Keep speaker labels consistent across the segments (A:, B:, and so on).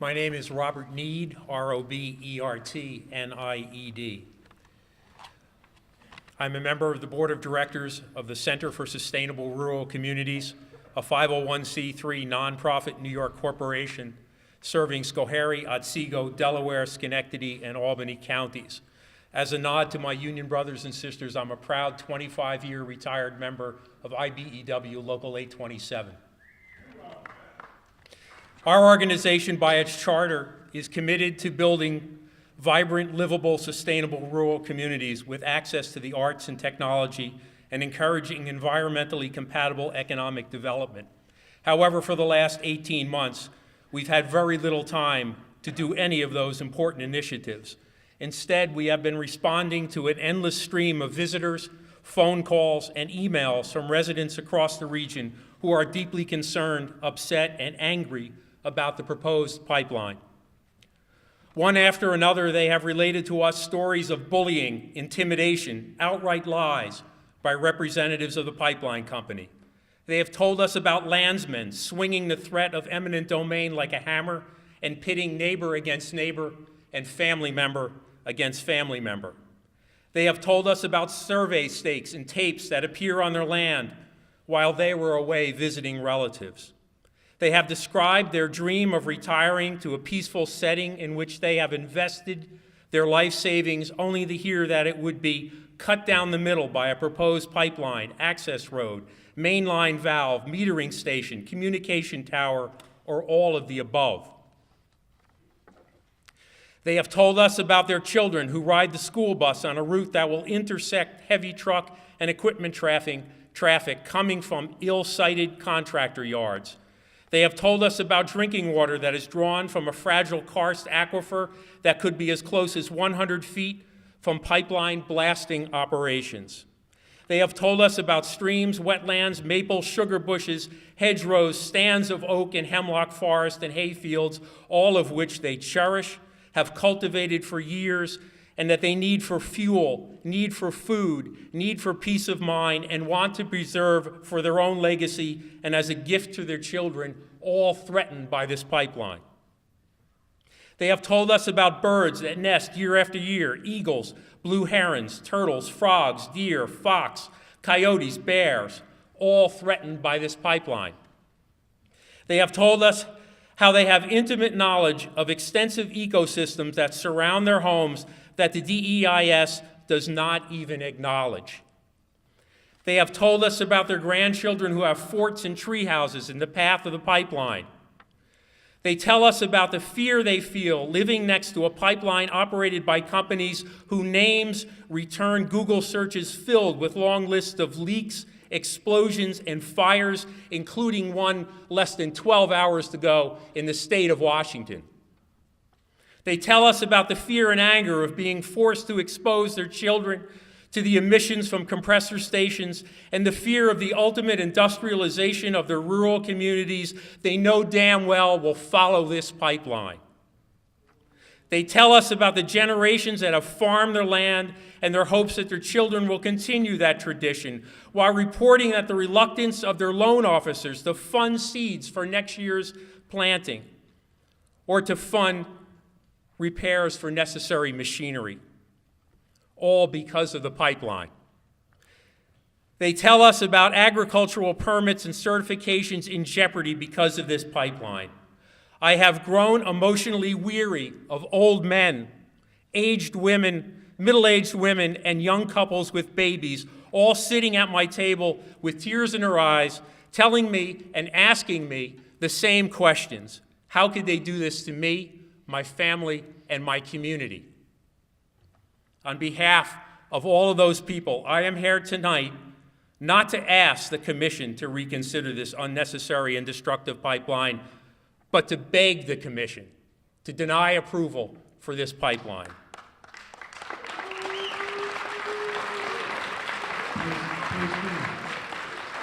A: My name is Robert Nied, R-O-B-E-R-T-N-I-E-D. I'm a member of the Board of Directors of the Center for Sustainable Rural Communities, a 501c3 nonprofit New York corporation serving Schoharie, Otsego, Delaware, Schenectady, and Albany counties. As a nod to my union brothers and sisters, I'm a proud 25-year retired member of IBEW Local 827. Our organization, by its charter, is committed to building vibrant, livable, sustainable rural communities with access to the arts and technology and encouraging environmentally compatible economic development. However, for the last 18 months, we've had very little time to do any of those important initiatives. Instead, we have been responding to an endless stream of visitors, phone calls, and emails from residents across the region who are deeply concerned, upset, and angry about the proposed pipeline. One after another, they have related to us stories of bullying, intimidation, outright lies by representatives of the pipeline company. They have told us about landsmen swinging the threat of eminent domain like a hammer and pitting neighbor against neighbor and family member against family member. They have told us about survey stakes and tapes that appear on their land while they were away visiting relatives. They have described their dream of retiring to a peaceful setting in which they have invested their life savings only to hear that it would be cut down the middle by a proposed pipeline, access road, mainline valve, metering station, communication tower, or all of the above. They have told us about their children who ride the school bus on a route that will intersect heavy truck and equipment traffic coming from ill-sited contractor yards. They have told us about drinking water that is drawn from a fragile karst aquifer that could be as close as 100 feet from pipeline blasting operations. They have told us about streams, wetlands, maple, sugar bushes, hedgerows, stands of oak and hemlock forest, and hayfields, all of which they cherish, have cultivated for years, and that they need for fuel, need for food, need for peace of mind, and want to preserve for their own legacy and as a gift to their children, all threatened by this pipeline. They have told us about birds that nest year after year, eagles, blue herons, turtles, frogs, deer, fox, coyotes, bears, all threatened by this pipeline. They have told us how they have intimate knowledge of extensive ecosystems that surround their homes that the DEIS does not even acknowledge. They have told us about their grandchildren who have forts and tree houses in the path of the pipeline. They tell us about the fear they feel living next to a pipeline operated by companies whose names return Google searches filled with long lists of leaks, explosions, and fires, including one less than 12 hours ago in the state of Washington. They tell us about the fear and anger of being forced to expose their children to the emissions from compressor stations and the fear of the ultimate industrialization of their rural communities they know damn well will follow this pipeline. They tell us about the generations that have farmed their land and their hopes that their children will continue that tradition, while reporting that the reluctance of their loan officers to fund seeds for next year's planting or to fund repairs for necessary machinery, all because of the pipeline. They tell us about agricultural permits and certifications in jeopardy because of this pipeline. I have grown emotionally weary of old men, aged women, middle-aged women, and young couples with babies, all sitting at my table with tears in their eyes, telling me and asking me the same questions. How could they do this to me, my family, and my community? On behalf of all of those people, I am here tonight not to ask the Commission to reconsider this unnecessary and destructive pipeline, but to beg the Commission to deny approval for this pipeline.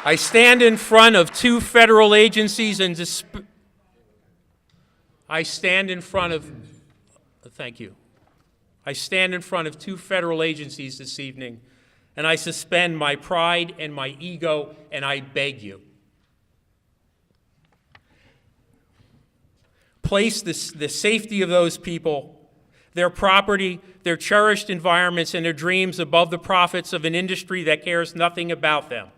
A: I stand in front of two federal agencies and I stand in front of two federal agencies this evening, and I suspend my pride and my ego, and I beg you. place the safety of those people, their property, their cherished environments, and their dreams above the profits of an industry that cares nothing about them.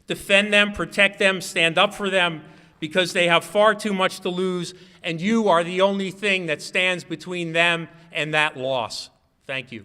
A: Defend them, protect them, stand up for them, because they have far too much to lose, and you are the only thing that stands between them and that loss. Thank you.